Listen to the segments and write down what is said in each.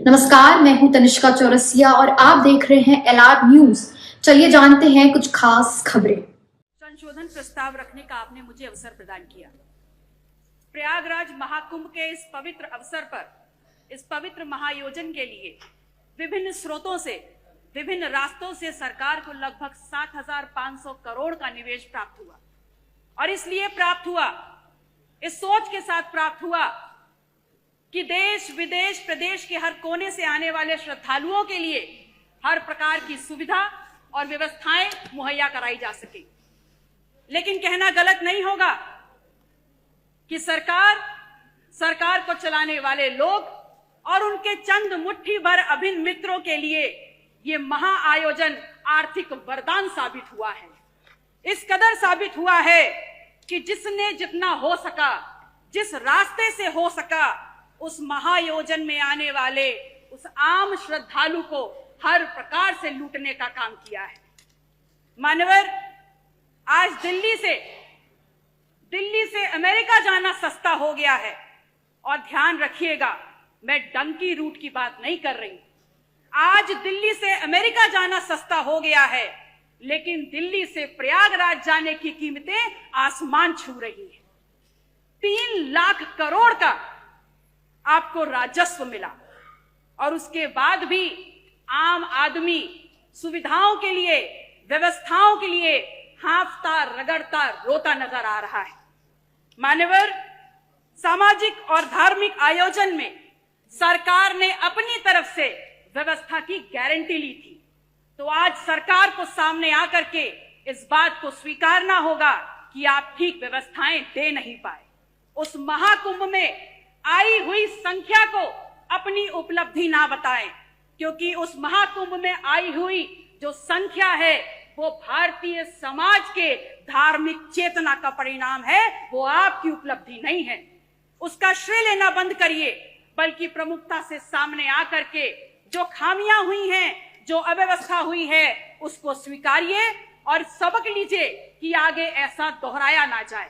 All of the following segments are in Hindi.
नमस्कार, मैं हूं तनिष्का चौरसिया और आप देख रहे हैं एलआर न्यूज। चलिए जानते हैं कुछ खास खबरें। संशोधन प्रस्ताव रखने का आपने मुझे अवसर प्रदान किया। प्रयागराज महाकुंभ के इस पवित्र अवसर पर, इस पवित्र महाआयोजन के लिए विभिन्न स्रोतों से, विभिन्न रास्तों से सरकार को लगभग 7,500 करोड़ का निवेश प्राप्त हुआ। और इसलिए प्राप्त हुआ, इस सोच के साथ प्राप्त हुआ कि देश विदेश प्रदेश के हर कोने से आने वाले श्रद्धालुओं के लिए हर प्रकार की सुविधा और व्यवस्थाएं मुहैया कराई जा सके। लेकिन कहना गलत नहीं होगा कि सरकार को चलाने वाले लोग और उनके चंद मुट्ठी भर अभिन्न मित्रों के लिए ये महाआयोजन आर्थिक वरदान साबित हुआ है। इस कदर साबित हुआ है कि जिसने जितना हो सका, जिस रास्ते से हो सका, उस महाआयोजन में आने वाले उस आम श्रद्धालु को हर प्रकार से लूटने का काम किया है। मान्यवर, आज दिल्ली से अमेरिका जाना सस्ता हो गया है। और ध्यान रखिएगा, मैं डंकी रूट की बात नहीं कर रही। आज दिल्ली से अमेरिका जाना सस्ता हो गया है, लेकिन दिल्ली से प्रयागराज जाने की कीमतें आसमान छू रही है। 3 लाख करोड़ का आपको राजस्व मिला और उसके बाद भी आम आदमी सुविधाओं के लिए, व्यवस्थाओं के लिए हांफता, रगड़ता, रोता नजर आ रहा है। मान्यवर, सामाजिक और धार्मिक आयोजन में सरकार ने अपनी तरफ से व्यवस्था की गारंटी ली थी, तो आज सरकार को सामने आकर के इस बात को स्वीकारना होगा कि आप ठीक व्यवस्थाएं दे नहीं पाए। उस महाकुंभ में आई हुई संख्या को अपनी उपलब्धि ना बताएं, क्योंकि उस महाकुंभ में आई हुई जो संख्या है वो भारतीय समाज के धार्मिक चेतना का परिणाम है, वो आपकी उपलब्धि नहीं है। उसका श्रेय लेना बंद करिए, बल्कि प्रमुखता से सामने आकर के जो खामियां हुई हैं, जो अव्यवस्था हुई है, उसको स्वीकारिए और सबक लीजिए कि आगे ऐसा दोहराया ना जाए।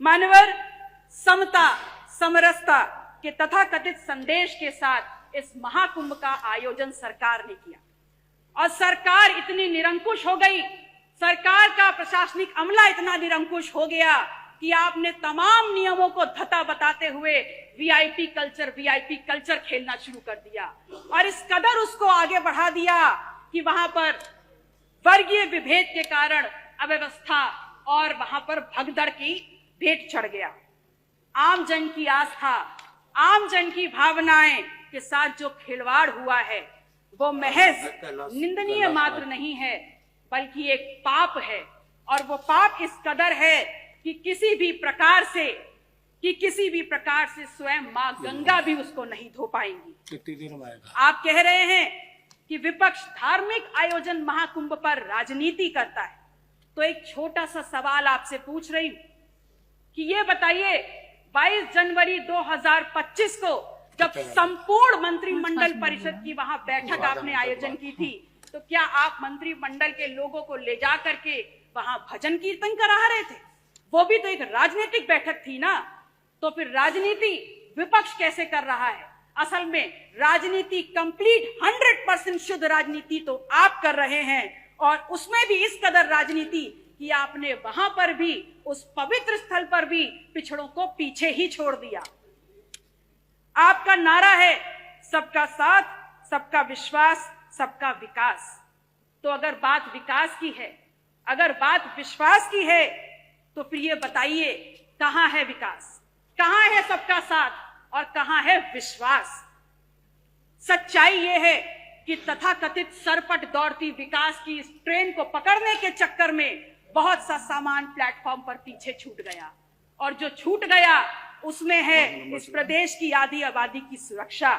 मानवर, समता, समरसता के तथाकथित संदेश के साथ इस महाकुंभ का आयोजन सरकार ने किया। और सरकार इतनी निरंकुश हो गई, सरकार का प्रशासनिक अमला इतना निरंकुश हो गया कि आपने तमाम नियमों को धता बताते हुए वीआईपी कल्चर खेलना शुरू कर दिया। और इस कदर उसको आगे बढ़ा दिया कि वहां पर वर्गीय विभेद के कारण अव्यवस्था और वहां पर भगदड़ की भेंट चढ़ गया। आम जन की आस्था, आम जन की भावनाएं के साथ जो खिलवाड़ हुआ है वो महज निंदनीय मात्र नहीं है, बल्कि एक पाप है। और वो पाप इस कदर है कि किसी भी प्रकार से स्वयं मां गंगा भी उसको नहीं धो पाएंगी। आप कह रहे हैं कि विपक्ष धार्मिक आयोजन महाकुंभ पर राजनीति करता है, तो एक छोटा सा सवाल आपसे पूछ रही हूं कि ये बताइए, 22 जनवरी 2025 को जब संपूर्ण मंत्रिमंडल परिषद की वहां बैठक आपने आयोजन की थी, तो क्या आप मंत्रिमंडल के लोगों को ले जा करके वहां भजन कीर्तन करा रहे थे? वो भी तो एक राजनीतिक बैठक थी ना। तो फिर राजनीति विपक्ष कैसे कर रहा है? असल में राजनीति कंप्लीट 100% शुद्ध राजनीति तो आप कर रहे हैं, और उसमें भी इस कदर राजनीति कि आपने वहां पर भी, उस पवित्र स्थल पर भी पिछड़ों को पीछे ही छोड़ दिया। आपका नारा है सबका साथ, सबका विश्वास, सबका विकास। तो अगर बात विकास की है, अगर बात विश्वास की है, तो फिर ये बताइए कहां है विकास, कहां है सबका साथ और कहां है विश्वास? सच्चाई ये है कि तथाकथित सरपट दौड़ती विकास की इस ट्रेन को पकड़ने के चक्कर में बहुत सा सामान प्लेटफॉर्म पर पीछे छूट गया, और जो छूट गया उसमें है इस प्रदेश की आधी आबादी की सुरक्षा।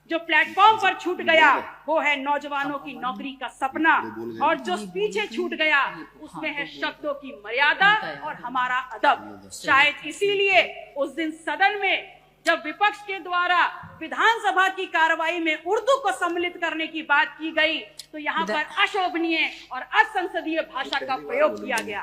जो प्लेटफॉर्म पर छूट गया वो है नौजवानों की नौकरी का सपना, और जो पीछे छूट गया उसमें है शब्दों की मर्यादा और हमारा अदब। शायद इसीलिए उस दिन सदन में जब विपक्ष के द्वारा विधानसभा की कार्रवाई में उर्दू को सम्मिलित करने की बात की गई, तो यहाँ पर अशोभनीय और असंसदीय भाषा का प्रयोग किया गया।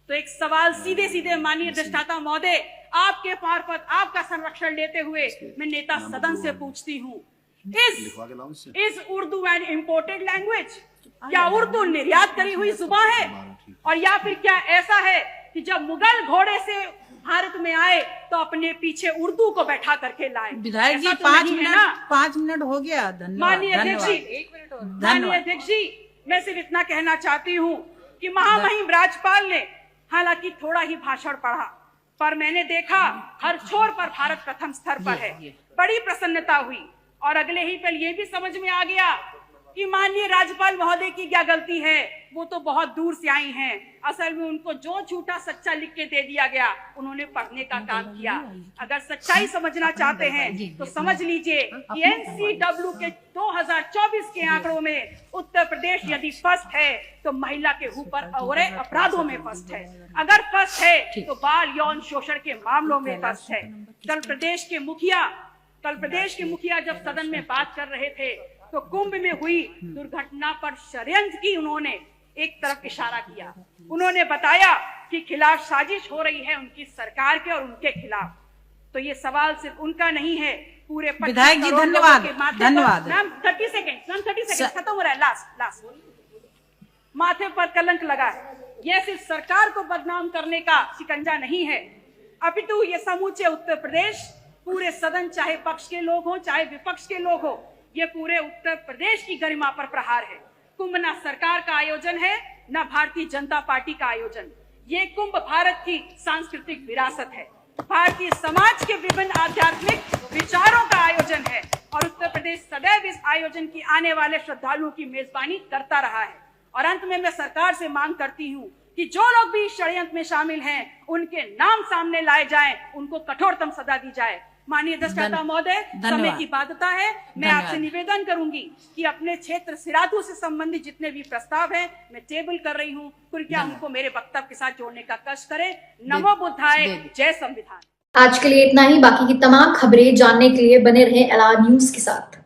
तो एक सवाल सीधे सीधे माननीय अधिष्ठाता महोदय, आपके मार्फत आपका संरक्षण लेते हुए मैं नेता सदन से पूछती हूँ, is Urdu an imported language? क्या उर्दू निर्यात करी हुई जुबान है? और या फिर क्या ऐसा है कि जब मुगल घोड़े से भारत में आए तो अपने पीछे उर्दू को बैठा करके लाए? विधायक जी, तो 5 मिनट हो गया। धन्यवाद। माननीय अध्यक्ष जी, माननीय अध्यक्ष जी, मैं सिर्फ इतना कहना चाहती हूँ कि महामहिम राज्यपाल ने हालांकि थोड़ा ही भाषण पढ़ा, पर मैंने देखा हर छोर पर भारत प्रथम स्तर पर है। बड़ी प्रसन्नता हुई और अगले ही पल ये भी समझ में आ गया कि माननीय राज्यपाल महोदय की क्या गलती है। वो तो बहुत दूर से आई हैं। असल में उनको जो झूठा सच्चा लिख के दे दिया गया उन्होंने पढ़ने का काम किया। अगर सच्चाई समझना चाहते हैं तो समझ लीजिए कि NCW के 2024 के आंकड़ों में उत्तर प्रदेश यदि फर्स्ट है तो महिला के ऊपर और अपराधों में फर्स्ट है। अगर फर्स्ट है तो बाल यौन शोषण के मामलों में फर्स्ट है। कल प्रदेश के मुखिया जब सदन में बात कर रहे थे तो कुंभ में हुई दुर्घटना पर षड्यंत्र की उन्होंने एक तरफ इशारा किया। उन्होंने बताया कि खिलाफ साजिश हो रही है उनकी सरकार के और उनके खिलाफ। तो ये सवाल सिर्फ उनका नहीं है, पूरे विधायक जी धन्यवाद। मैम 30 सेकंड खत्म हो रहा है। लास्ट माथे पर कलंक लगा है। यह सिर्फ सरकार को बदनाम करने का शिकंजा नहीं है, अपितु ये समूचे उत्तर प्रदेश, पूरे सदन, चाहे पक्ष के लोग हो चाहे विपक्ष के लोग हो, ये पूरे उत्तर प्रदेश की गरिमा पर प्रहार है। कुंभ न सरकार का आयोजन है न भारतीय जनता पार्टी का आयोजन। ये कुंभ भारत की सांस्कृतिक विरासत है, भारतीय समाज के विभिन्न आध्यात्मिक विचारों का आयोजन है और उत्तर प्रदेश सदैव इस आयोजन की आने वाले श्रद्धालुओं की मेजबानी करता रहा है। और अंत में मैं सरकार से मांग करती हूँ कि जो लोग भी षड्यंत्र में शामिल हैं उनके नाम सामने लाए जाएं, उनको कठोरतम सजा दी जाए। माननीय अध्यक्षता महोदय, समय की बाध्यता है, मैं आपसे निवेदन करूंगी कि अपने क्षेत्र सिराथू से संबंधित जितने भी प्रस्ताव हैं मैं टेबल कर रही हूं, कृपया उनको मेरे वक्तव्य के साथ जोड़ने का कष्ट करें। नमो बुद्धाय, जय संविधान। आज के लिए इतना ही। बाकी की तमाम खबरें जानने के लिए बने रहें एलआर न्यूज के साथ।